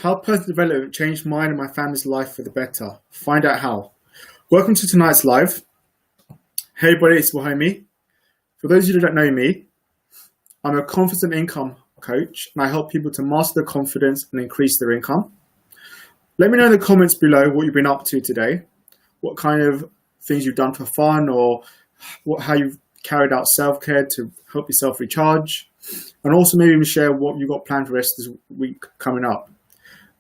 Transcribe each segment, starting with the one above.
How personal development changed mine and my family's life for the better. Find out how. Welcome to tonight's live. Hey everybody, it's Wahimi. For those of you who don't know me, I'm a confidence and income coach and I help people to master their confidence and increase their income. Let me know in the comments below what you've been up to today, what kind of things you've done for fun or how you've carried out self-care to help yourself recharge, and also maybe even share what you've got planned for the rest of this week coming up.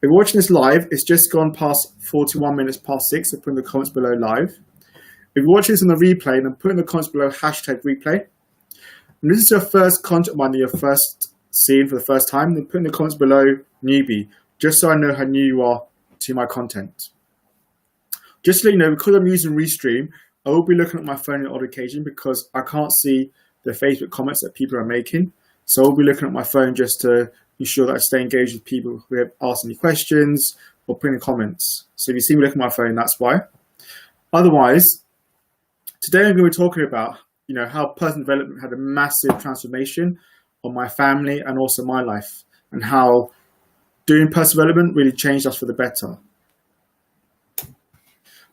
If you're watching this live, it's just gone past 41 minutes past 6, so put in the comments below live. If you're watching this on the replay, then put in the comments below #replay. And this is your first content one that you're first seeing for the first time, then put in the comments below newbie, just so I know how new you are to my content. Just to let you know, because I'm using Restream, I will be looking at my phone on odd occasion because I can't see the Facebook comments that people are making. So I'll be looking at my phone just to ensure that I stay engaged with people who have asked any questions or put in comments. So if you see me looking at my phone, that's why. Otherwise, today I'm going to be talking about how personal development had a massive transformation on my family and also my life, and how doing personal development really changed us for the better.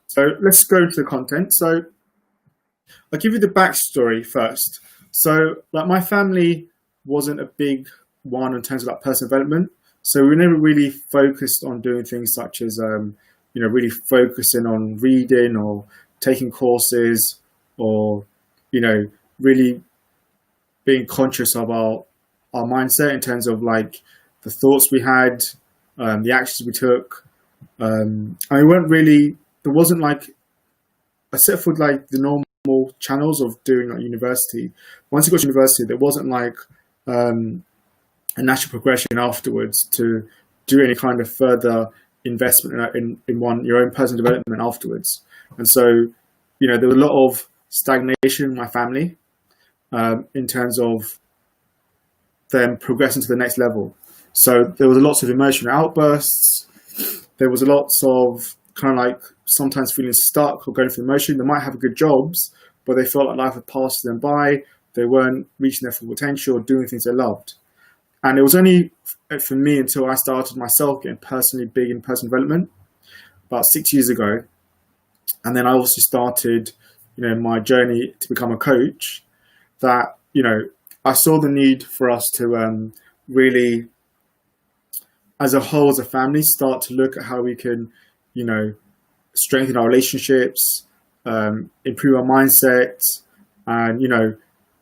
So let's go into the content. So I'll give you the backstory first. So my family wasn't a big one in terms of personal development. So we never really focused on doing things such as, really focusing on reading or taking courses or, really being conscious of our mindset in terms of the thoughts we had, the actions we took. There wasn't except for the normal channels of doing university. Once you got to university, there wasn't a natural progression afterwards to do any kind of further investment in your own personal development afterwards. And so, there was a lot of stagnation in my family in terms of them progressing to the next level. So there was lots of emotional outbursts. There was lots of sometimes feeling stuck or going through emotion. They might have good jobs, but they felt like life had passed them by. They weren't reaching their full potential or doing things they loved. And it was only for me until I started myself getting personally big in personal development about 6 years ago. And then I also started, my journey to become a coach, that, I saw the need for us to really, as a whole, as a family, start to look at how we can, strengthen our relationships, improve our mindset. And,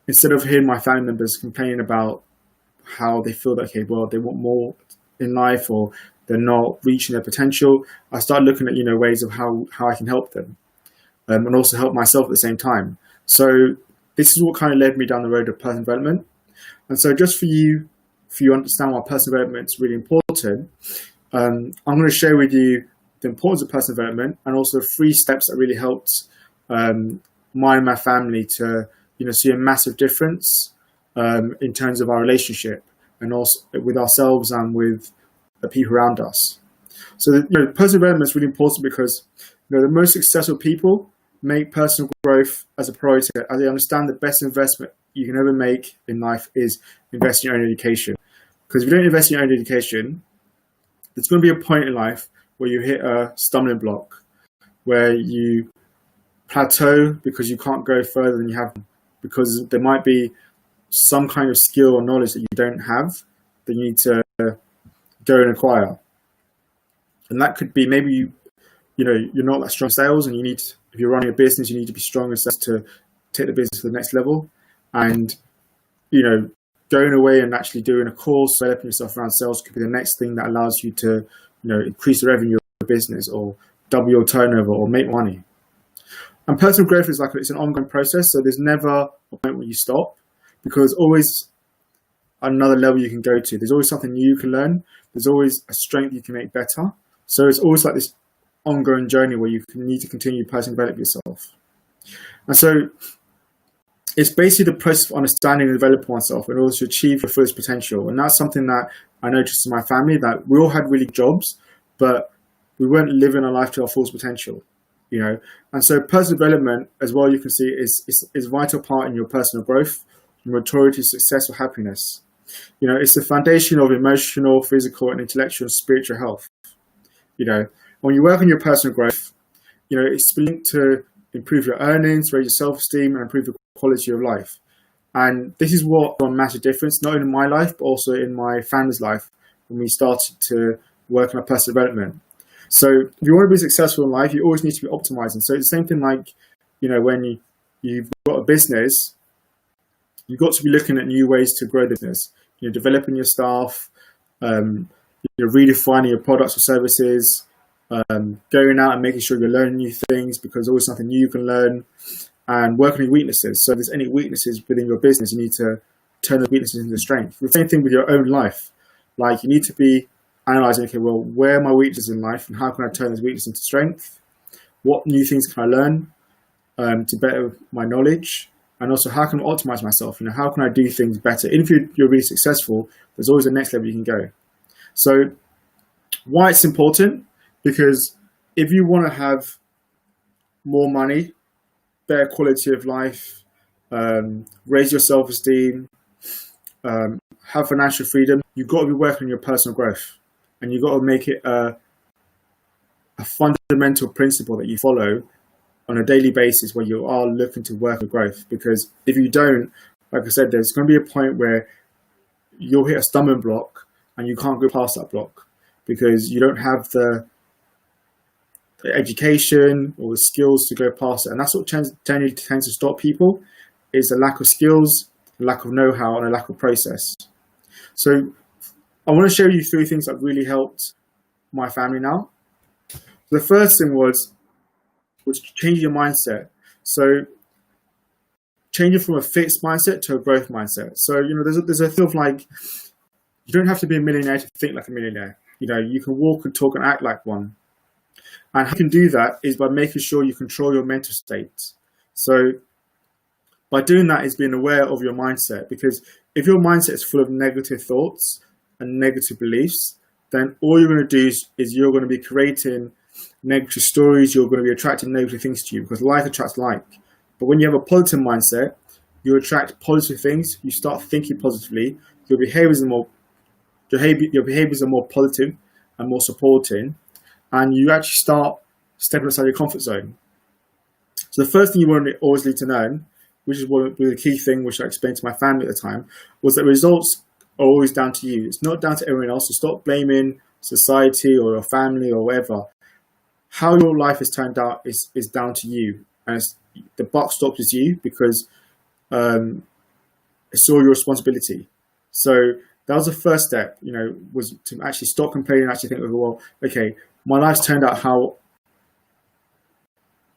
instead of hearing my family members complaining about how they feel that, okay, well, they want more in life or they're not reaching their potential, I started looking at, ways of how I can help them and also help myself at the same time. So this is what kind of led me down the road of personal development. And so just for you understand why personal development is really important, I'm going to share with you the importance of personal development and also 3 steps that really helped mine and my family to, see a massive difference in terms of our relationship and also with ourselves and with the people around us. So personal development is really important because the most successful people make personal growth as a priority, as they understand the best investment you can ever make in life is invest in your own education. Because if you don't invest in your own education, there's going to be a point in life where you hit a stumbling block, where you plateau because you can't go further than you have, because there might be some kind of skill or knowledge that you don't have that you need to go and acquire. And that could be maybe you're not that strong in sales, and if you're running a business, you need to be strong in sales to take the business to the next level. And going away and actually doing a course, developing yourself around sales could be the next thing that allows you to increase the revenue of your business or double your turnover or make money. And personal growth is it's an ongoing process, so there's never a point where you stop, because there's always another level you can go to. There's always something new you can learn. There's always a strength you can make better. So it's always this ongoing journey where you need to continue to personally develop yourself. And so it's basically the process of understanding and developing oneself in order to achieve your fullest potential. And that's something that I noticed in my family, that we all had really good jobs, but we weren't living our life to our fullest potential. And so personal development, as well, you can see is a vital part in your personal growth, your maturity, success, or happiness. It's the foundation of emotional, physical, and intellectual and spiritual health. When you work on your personal growth, it's linked to improve your earnings, raise your self-esteem, and improve the quality of life. And this is what made a massive difference, not only in my life, but also in my family's life when we started to work on our personal development. So if you want to be successful in life, you always need to be optimizing. So it's the same thing like, when you've got a business, you've got to be looking at new ways to grow the business. Developing your staff, redefining your products or services, going out and making sure you're learning new things because there's always something new you can learn, and working on your weaknesses. So if there's any weaknesses within your business, you need to turn those weaknesses into strength. The same thing with your own life. Like, you need to be analyzing, okay, well, where are my weaknesses in life and how can I turn those weaknesses into strength? What new things can I learn to better my knowledge? And also, how can I optimize myself? How can I do things better? Even if you're really successful, there's always a next level you can go. So why it's important? Because if you want to have more money, better quality of life, raise your self-esteem, have financial freedom, you've got to be working on your personal growth. And you've got to make it a fundamental principle that you follow on a daily basis where you are looking to work on growth. Because if you don't, like I said, there's going to be a point where you'll hit a stumbling block and you can't go past that block because you don't have the education or the skills to go past it. And that's what generally tends to stop people, is a lack of skills, a lack of know-how, and a lack of process. So I want to show you 3 things that really helped my family now. The first thing was change your mindset. So changing from a fixed mindset to a growth mindset. So, there's a feel of like, you don't have to be a millionaire to think like a millionaire. You can walk and talk and act like one. And how you can do that is by making sure you control your mental state. So by doing that is being aware of your mindset, because if your mindset is full of negative thoughts and negative beliefs, then all you're going to do is you're going to be creating negative stories. You're going to be attracting negative things to you, because like attracts like. But when you have a positive mindset, you attract positive things. You start thinking positively. Your behaviors are more positive and more supporting, and you actually start stepping outside your comfort zone. So the first thing you always need to learn, which is one of the key thing which I explained to my family at the time, was that results are always down to you. It's not down to everyone else. So stop blaming society or your family or whatever. How your life has turned out is down to you, and the buck stops with you, because it's all your responsibility. So that was the first step, was to actually stop complaining and actually think, well, okay, my life's turned out how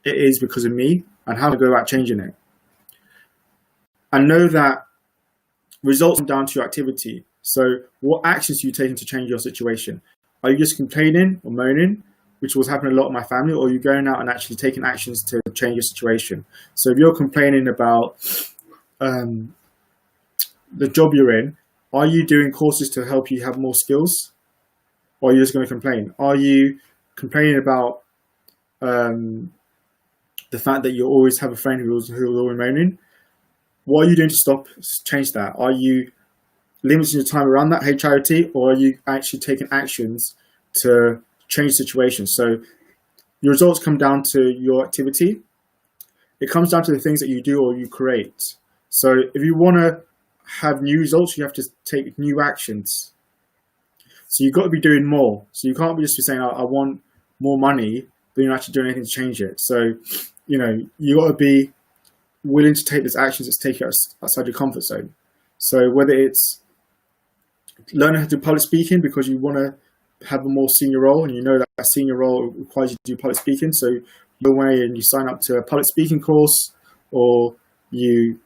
it is because of me, and how to go about changing it. And know that results come down to your activity. So what actions are you taking to change your situation? Are you just complaining or moaning, which was happening a lot in my family, or are you going out and actually taking actions to change your situation? So if you're complaining about the job you're in, are you doing courses to help you have more skills? Or are you just going to complain? Are you complaining about the fact that you always have a friend who's always moaning? What are you doing to change that? Are you limiting your time around that HIOT, or are you actually taking actions to change the situation? So your results come down to your activity. It comes down to the things that you do or you create. So if you want to have new results, you have to take new actions. So you've got to be doing more. So you can't be just saying, I want more money, but you're not actually doing anything to change it. So, you got to be willing to take those actions that take you outside your comfort zone. So whether it's learning how to do public speaking because you want to have a more senior role, and that senior role requires you to do public speaking, so you go away and you sign up to a public speaking course, or you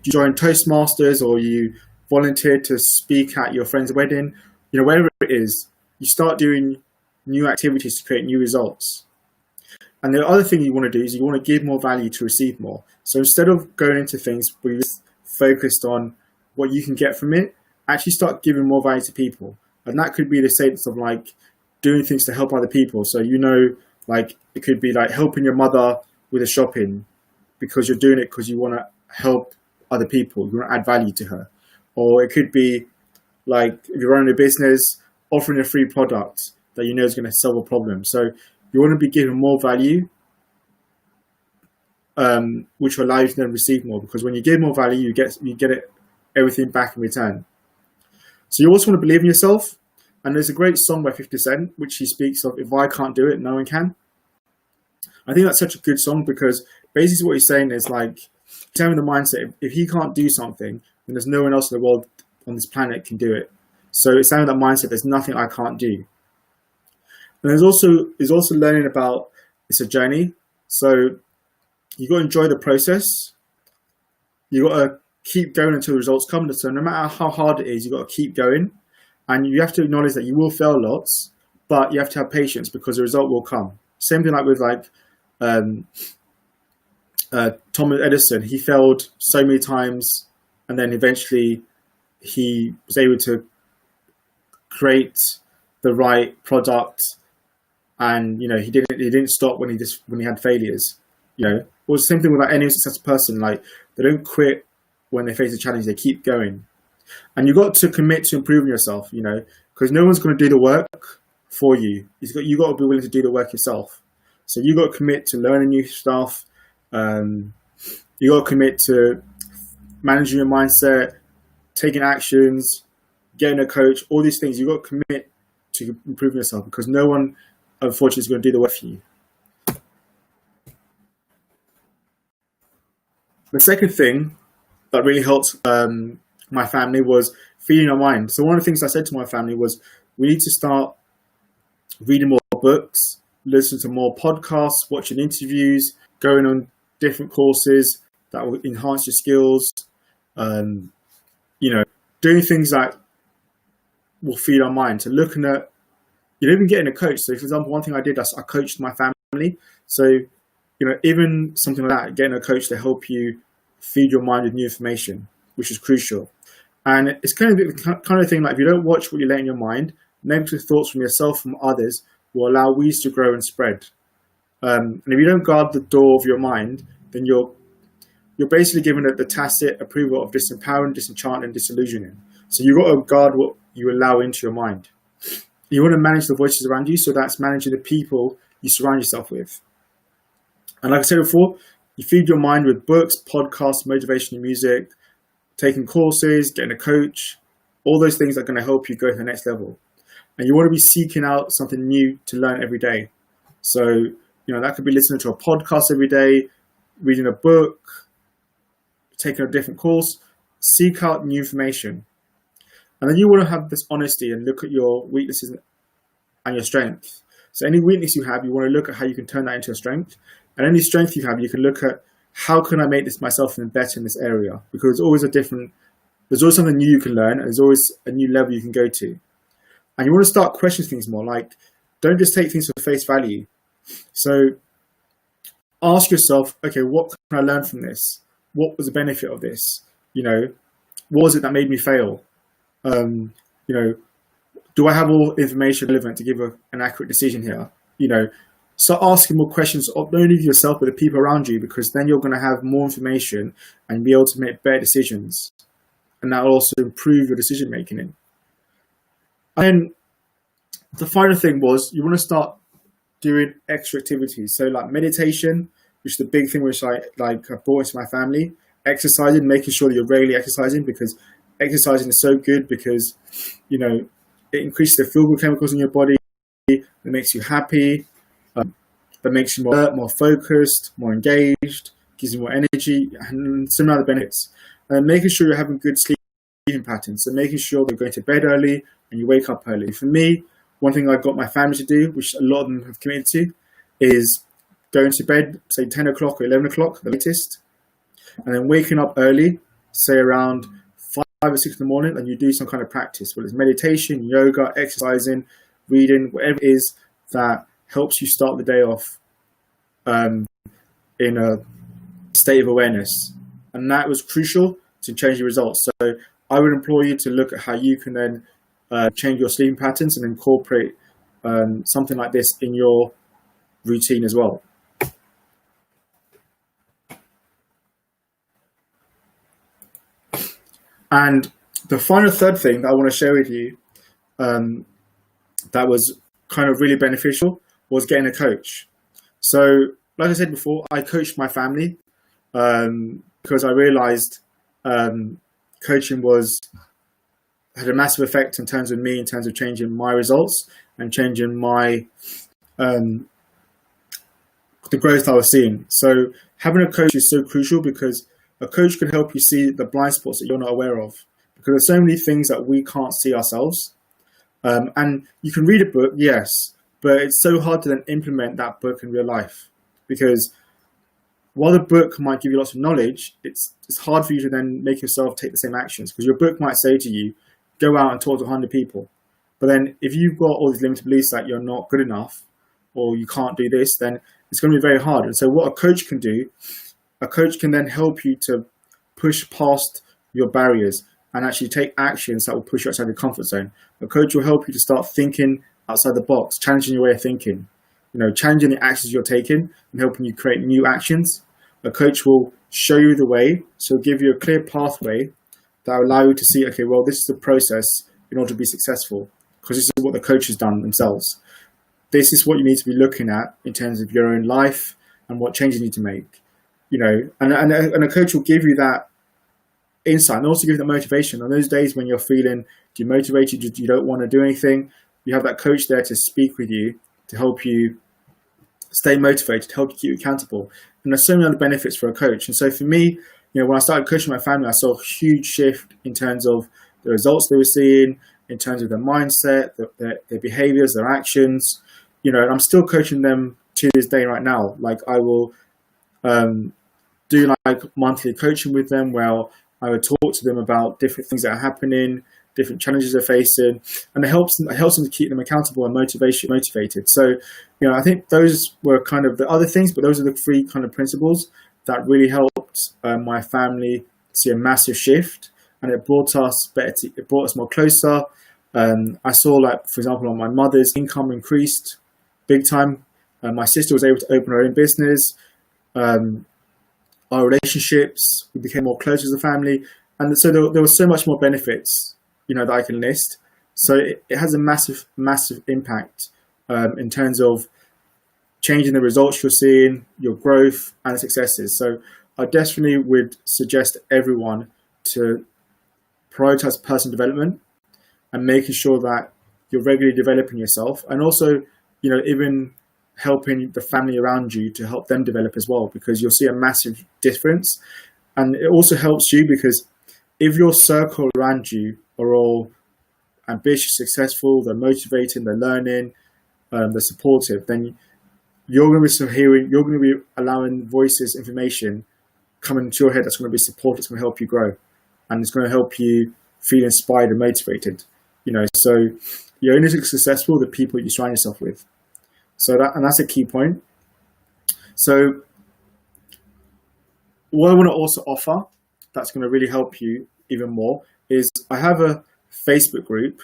join Toastmasters, or you volunteer to speak at your friend's wedding, wherever it is, you start doing new activities to create new results. And the other thing you want to do is you want to give more value to receive more. So instead of going into things where you're focused on what you can get from it, actually start giving more value to people. And that could be the sense of like doing things to help other people. So, like it could be like helping your mother with the shopping, because you're doing it because you want to help other people. You want to add value to her. Or it could be like if you're running a business, offering a free product that you know is going to solve a problem. So you want to be given more value, which will allow you to then receive more. Because when you give more value, you get it everything back in return. So you also want to believe in yourself. And there's a great song by 50 Cent, which he speaks of, if I can't do it, no one can. I think that's such a good song because basically what he's saying is like, telling the mindset, if he can't do something, then there's no one else in the world on this planet can do it. So it's having that mindset, there's nothing I can't do. And is also learning about it's a journey. So you got to enjoy the process. You got to keep going until the results come. So no matter how hard it is, you got to keep going. And you have to acknowledge that you will fail lots, but you have to have patience because the result will come. Same thing like with Thomas Edison. He failed so many times, and then eventually he was able to create the right product. And he didn't stop when he had failures. It was the same thing with like any successful person. Like they don't quit when they face a challenge; they keep going. And you've got to commit to improving yourself, because no one's going to do the work for you. You got to be willing to do the work yourself. So you got to commit to learning new stuff. You got to commit to managing your mindset, taking actions, getting a coach. All these things you got to commit to improving yourself because no one, unfortunately, is going to do the work for you. The second thing that really helped my family was feeding our mind. So one of the things I said to my family was, we need to start reading more books, listen to more podcasts, watching interviews, going on different courses that will enhance your skills, doing things that will feed our mind. So looking at, even getting a coach. So for example, one thing I did, I coached my family. So, even something like that, getting a coach to help you feed your mind with new information, which is crucial. And it's kind of thing like if you don't watch what you let in your mind, negative thoughts from yourself, from others, will allow weeds to grow and spread. And if you don't guard the door of your mind, then you're basically giving it the tacit approval of disempowering, disenchanting, disillusioning. So you've got to guard what you allow into your mind. You want to manage the voices around you, so that's managing the people you surround yourself with. And like I said before, you feed your mind with books, podcasts, motivational music, taking courses, getting a coach, all those things are going to help you go to the next level. And you want to be seeking out something new to learn every day. So, that could be listening to a podcast every day, reading a book, taking a different course. Seek out new information. And then you want to have this honesty and look at your weaknesses and your strengths. So any weakness you have, you want to look at how you can turn that into a strength. And any strength you have, you can look at how can I make this myself even better in this area? Because there's always something new you can learn, and there's always a new level you can go to. And you want to start questioning things more. Like, don't just take things for face value. So ask yourself, okay, what can I learn from this? What was the benefit of this? What was it that made me fail? Do I have all information relevant to give an accurate decision here? Start asking more questions, not only of yourself, but the people around you, because then you're going to have more information and be able to make better decisions. And that will also improve your decision making. And then the final thing was you want to start doing extra activities. So like meditation, which is the big thing which I brought into my family. Exercising, making sure that you're regularly exercising, because exercising is so good because, it increases the feel-good chemicals in your body. It makes you happy. That makes you more alert, more focused, more engaged, gives you more energy, and some other benefits. And making sure you're having good sleeping patterns. So making sure that you're going to bed early and you wake up early. For me, one thing I've got my family to do, which a lot of them have committed to, is going to bed, say 10 o'clock or 11 o'clock, the latest, and then waking up early, say around 5 or 6 in the morning, and you do some kind of practice, whether it's meditation, yoga, exercising, reading, whatever it is that helps you start the day off in a state of awareness. And that was crucial to change your results. So I would implore you to look at how you can then change your sleeping patterns and incorporate something like this in your routine as well. And the final third thing that I want to share with you, um, that was kind of really beneficial, was getting a coach. So, like I said before, I coached my family, because I realized, coaching had a massive effect in terms of me, in terms of changing my results and changing my um, the growth I was seeing. So having a coach is so crucial, because a coach can help you see the blind spots that you're not aware of. Because there's so many things that we can't see ourselves. And you can read a book, yes, but it's so hard to then implement that book in real life. Because while the book might give you lots of knowledge, it's hard for you to then make yourself take the same actions. Because your book might say to you, go out and talk to 100 people. But then if you've got all these limited beliefs that you're not good enough, or you can't do this, then it's going to be very hard. And so what a coach can do, a coach can then help you to push past your barriers and actually take actions that will push you outside your comfort zone. A coach will help you to start thinking outside the box, challenging your way of thinking, challenging the actions you're taking and helping you create new actions. A coach will show you the way, so give you a clear pathway that will allow you to see, okay, well, this is the process in order to be successful, because this is what the coach has done themselves. This is what you need to be looking at in terms of your own life and what changes you need to make, and a coach will give you that insight and also give you that motivation. On those days when you're feeling demotivated, you don't want to do anything, you have that coach there to speak with you, to help you stay motivated, to help you keep you accountable. And there's so many other benefits for a coach. And so for me, when I started coaching my family, I saw a huge shift in terms of the results they were seeing, in terms of their mindset, their behaviors, their actions. And I'm still coaching them to this day right now. Like I will do like monthly coaching with them, where I would talk to them about different things that are happening, different challenges they're facing, and it helps them to keep them accountable and motivated. So, I think those were kind of the other things, but those are the three kind of principles that really helped my family see a massive shift, and it brought us more closer. I saw, like, for example, my mother's income increased big time. My sister was able to open her own business. Our relationships, we became more close as a family, and so there was so much more benefits, that I can list. So it has a massive impact in terms of changing the results you're seeing, your growth, and successes. So I definitely would suggest everyone to prioritize personal development and making sure that you're regularly developing yourself, and also, even helping the family around you to help them develop as well, because you'll see a massive difference. And it also helps you because if your circle around you are all ambitious, successful, they're motivating, they're learning, they're supportive, then you're going to be allowing voices, information coming into your head that's going to be supportive, it's going to help you grow, and it's going to help you feel inspired and motivated. So you're only successful the people you surround yourself with. So that's a key point. So what I want to also offer that's going to really help you even more is I have a Facebook group,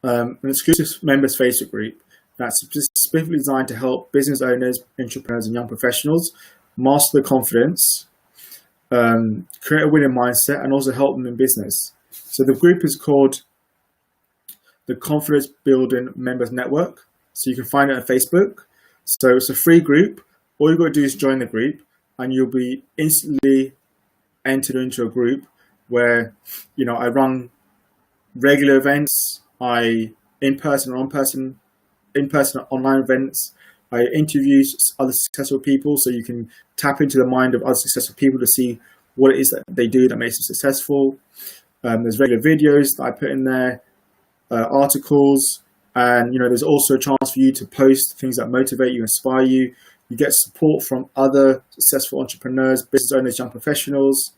an exclusive members Facebook group that's specifically designed to help business owners, entrepreneurs, and young professionals master their confidence, create a winning mindset, and also help them in business. So the group is called the Confidence Building Members Network. So you can find it on Facebook. So it's a free group. All you've got to do is join the group, and you'll be instantly entered into a group where, I run regular events, in-person, online events. I interview other successful people, so you can tap into the mind of other successful people to see what it is that they do that makes them successful. There's regular videos that I put in there, articles, and there's also a chance for you to post things that motivate you, inspire you. You get support from other successful entrepreneurs, business owners, young professionals,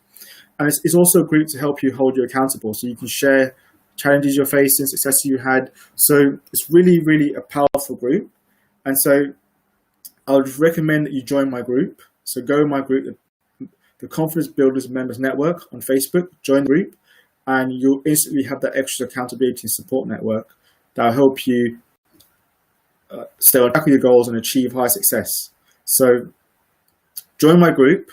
and it's also a group to help you hold you accountable, so you can share challenges you're facing, successes you had. So it's really, really a powerful group, and so I would recommend that you join my group. So go to my group, the Confidence Builders Members Network on Facebook. Join the group, and you'll instantly have that extra accountability and support network that will help you stay on track with your goals and achieve high success. So join my group,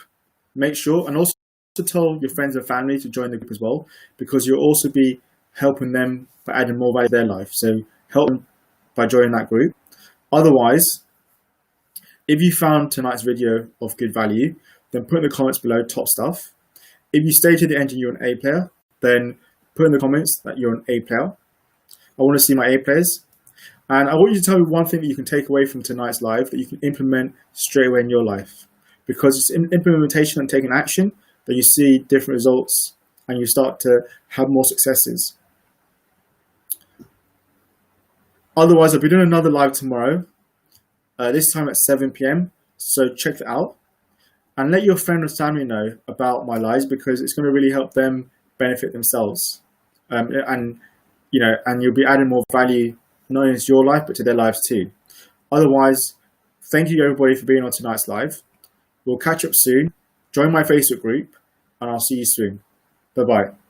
make sure, and also to tell your friends and family to join the group as well, because you'll also be helping them by adding more value to their life. So help them by joining that group. Otherwise, if you found tonight's video of good value, then put in the comments below top stuff. If you stay to the end and you're an A player, then put in the comments that you're an A player. I want to see my A players. And I want you to tell me one thing that you can take away from tonight's live that you can implement straight away in your life. Because it's in implementation and taking action that you see different results and you start to have more successes. Otherwise, I'll be doing another live tomorrow, this time at 7 p.m. So check that out. And let your friend or family know about my lives, because it's going to really help them benefit themselves. And you'll be adding more value, not only to your life, but to their lives too. Otherwise, thank you everybody for being on tonight's live. We'll catch up soon. Join my Facebook group, and I'll see you soon. Bye-bye.